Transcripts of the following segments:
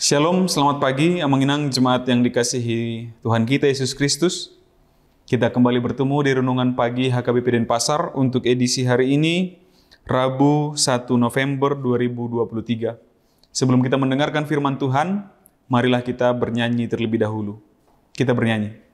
Shalom, selamat pagi, Amanginang Jemaat yang dikasihi Tuhan kita Yesus Kristus. Kita kembali bertemu di Renungan Pagi HKBP Denpasar untuk edisi hari ini, Rabu 1 November 2023. Sebelum kita mendengarkan firman Tuhan, marilah kita bernyanyi terlebih dahulu. Kita bernyanyi.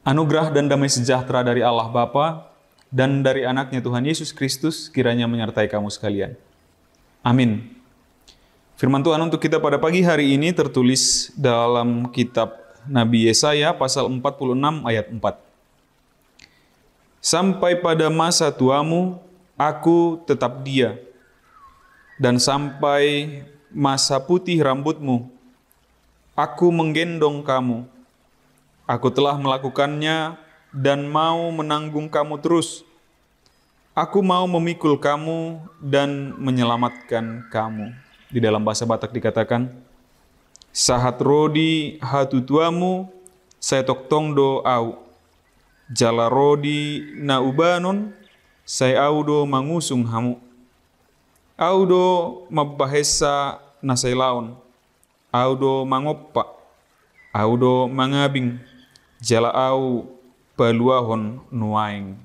Anugerah dan damai sejahtera dari Allah Bapa dan dari anaknya Tuhan Yesus Kristus kiranya menyertai kamu sekalian. Amin. Firman Tuhan untuk kita pada pagi hari ini tertulis dalam kitab Nabi Yesaya pasal 46 ayat 4. Sampai pada masa tuamu, aku tetap dia, dan sampai masa putih rambutmu, aku menggendong kamu. Aku telah melakukannya dan mau menanggung kamu terus. Aku mau memikul kamu dan menyelamatkan kamu. Di dalam bahasa Batak dikatakan, Sahat rodi hatutuamu, saya toktongdo au. Jala rodi na ubanon, saya audo mangusung hamu. Audo mabahesa nasailaon. Audo mangoppa. Audo mangabing. Jala au paluahon nuaing.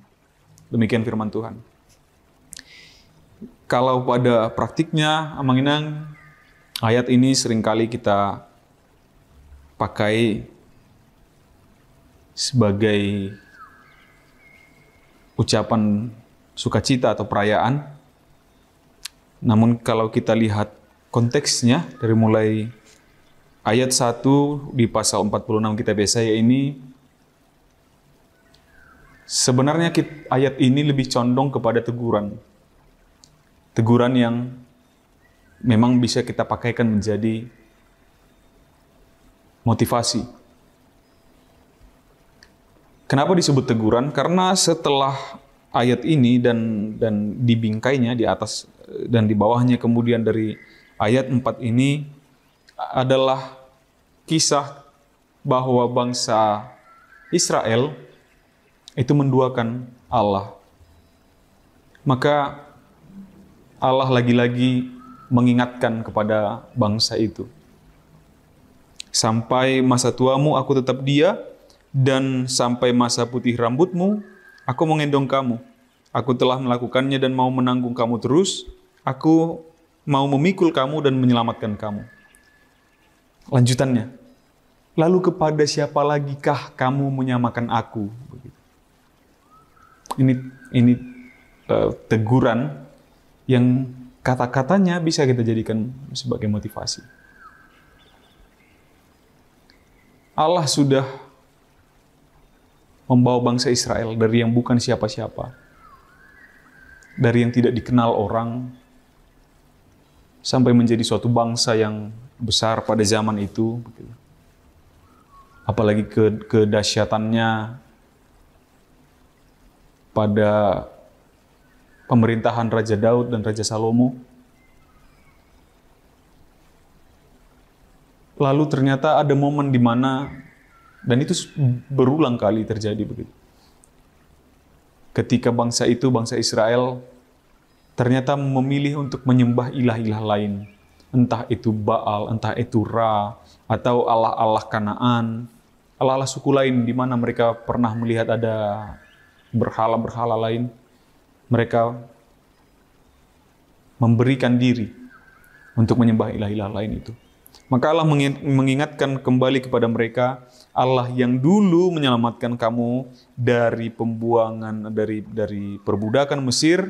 Demikian firman Tuhan. Kalau pada praktiknya, Amanginang, ayat ini seringkali kita pakai sebagai ucapan sukacita atau perayaan. Namun kalau kita lihat konteksnya dari mulai ayat 1 di pasal 46 kitab Yesaya ini, sebenarnya ayat ini lebih condong kepada teguran. Teguran yang memang bisa kita pakaikan menjadi motivasi. Kenapa disebut teguran? Karena setelah ayat ini dan dibingkainya di atas dan di bawahnya kemudian dari ayat 4 ini adalah kisah bahwa bangsa Israel itu menduakan Allah. Maka Allah lagi-lagi mengingatkan kepada bangsa itu. Sampai masa tuamu aku tetap dia, dan sampai masa putih rambutmu aku menggendong kamu. Aku telah melakukannya dan mau menanggung kamu terus. Aku mau memikul kamu dan menyelamatkan kamu. Lanjutannya, lalu kepada siapa lagikah kamu menyamakan aku? Ini teguran yang kata-katanya bisa kita jadikan sebagai motivasi. Allah sudah membawa bangsa Israel dari yang bukan siapa-siapa, dari yang tidak dikenal orang, sampai menjadi suatu bangsa yang besar pada zaman itu. Apalagi kedahsyatannya pada pemerintahan Raja Daud dan Raja Salomo. Lalu ternyata ada momen di mana, dan itu berulang kali terjadi begitu. Ketika bangsa itu, bangsa Israel, ternyata memilih untuk menyembah ilah-ilah lain. Entah itu Baal, entah itu Ra, atau Allah-Allah Kanaan, Allah-Allah suku lain di mana mereka pernah melihat ada berhala-berhala lain. Mereka memberikan diri untuk menyembah ilah-ilah lain itu. Maka Allah mengingatkan kembali kepada mereka, Allah yang dulu menyelamatkan kamu dari pembuangan, dari perbudakan Mesir,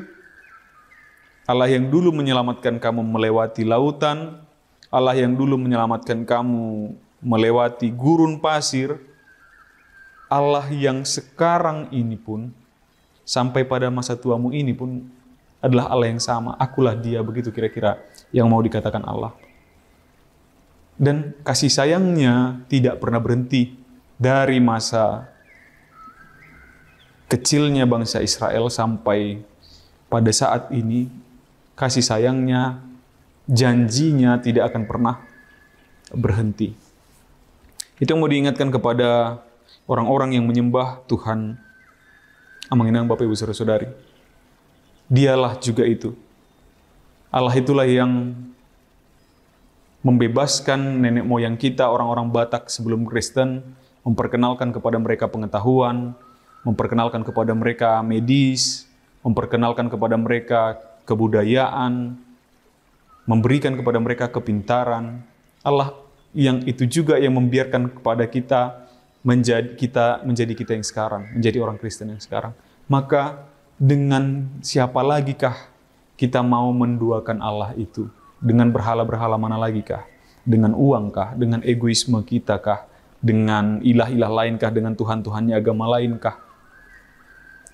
Allah yang dulu menyelamatkan kamu melewati lautan, Allah yang dulu menyelamatkan kamu melewati gurun pasir, Allah yang sekarang ini pun, sampai pada masa tuamu ini pun adalah Allah yang sama. Akulah dia, begitu kira-kira yang mau dikatakan Allah. Dan kasih sayangnya tidak pernah berhenti dari masa kecilnya bangsa Israel sampai pada saat ini. Kasih sayangnya, janjinya tidak akan pernah berhenti. Itu yang mau diingatkan kepada orang-orang yang menyembah Tuhan Amanginang, Bapak Ibu Saudara-saudari. Dialah juga itu. Allah itulah yang membebaskan nenek moyang kita, orang-orang Batak sebelum Kristen, memperkenalkan kepada mereka pengetahuan, memperkenalkan kepada mereka medis, memperkenalkan kepada mereka kebudayaan, memberikan kepada mereka kepintaran. Allah yang itu juga yang membiarkan kepada kita menjadi kita yang sekarang, menjadi orang Kristen yang sekarang. Maka dengan siapa lagi kah kita mau menduakan Allah itu? Dengan berhala-berhala mana lagi kah? Dengan uang kah? Dengan egoisme kita kah? Dengan ilah-ilah lain kah? Dengan Tuhan-Tuhannya agama lain kah?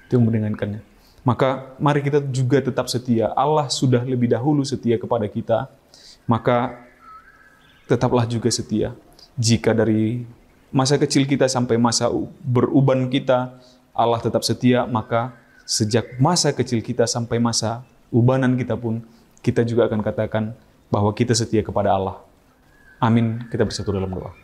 Itu yang mendengarkannya. Maka mari kita juga tetap setia. Allah sudah lebih dahulu setia kepada kita. Maka tetaplah juga setia. Jika dari masa kecil kita sampai masa beruban kita, Allah tetap setia, maka sejak masa kecil kita sampai masa ubanan kita pun, kita juga akan katakan bahwa kita setia kepada Allah. Amin. Kita bersatu dalam doa.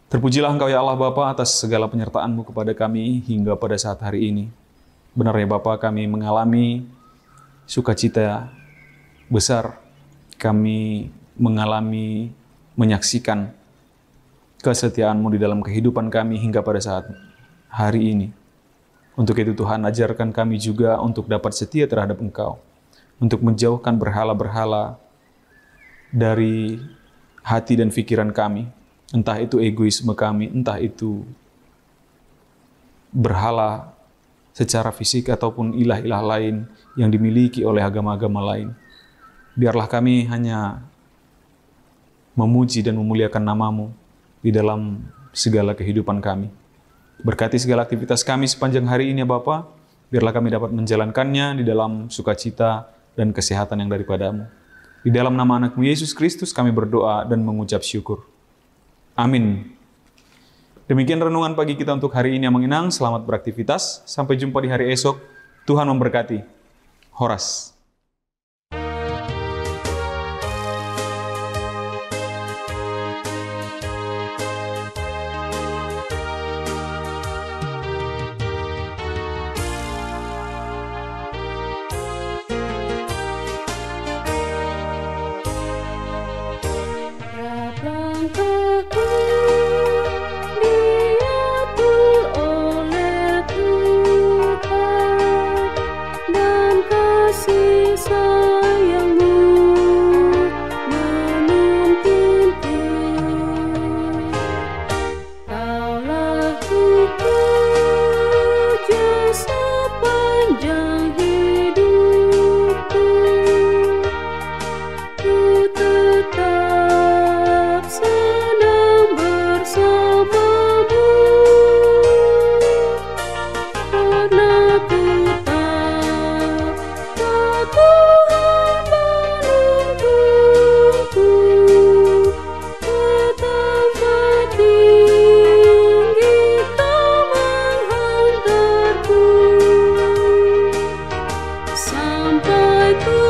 Terpujilah Engkau ya Allah Bapa atas segala penyertaan-Mu kepada kami hingga pada saat hari ini. Benar ya Bapa, kami mengalami sukacita besar. Kami mengalami, menyaksikan kesetiaan-Mu di dalam kehidupan kami hingga pada saat hari ini. Untuk itu Tuhan, ajarkan kami juga untuk dapat setia terhadap Engkau. Untuk menjauhkan berhala-berhala dari hati dan pikiran kami. Entah itu egoisme kami, entah itu berhala secara fisik ataupun ilah-ilah lain yang dimiliki oleh agama-agama lain. Biarlah kami hanya memuji dan memuliakan nama-Mu di dalam segala kehidupan kami. Berkati segala aktivitas kami sepanjang hari ini ya Bapa. Biarlah kami dapat menjalankannya di dalam sukacita dan kesehatan yang daripada-Mu. Di dalam nama anak-Mu Yesus Kristus kami berdoa dan mengucap syukur. Amin. Demikian renungan pagi kita untuk hari ini yang mengenang. Selamat beraktivitas. Sampai jumpa di hari esok. Tuhan memberkati. Horas. See sampai ku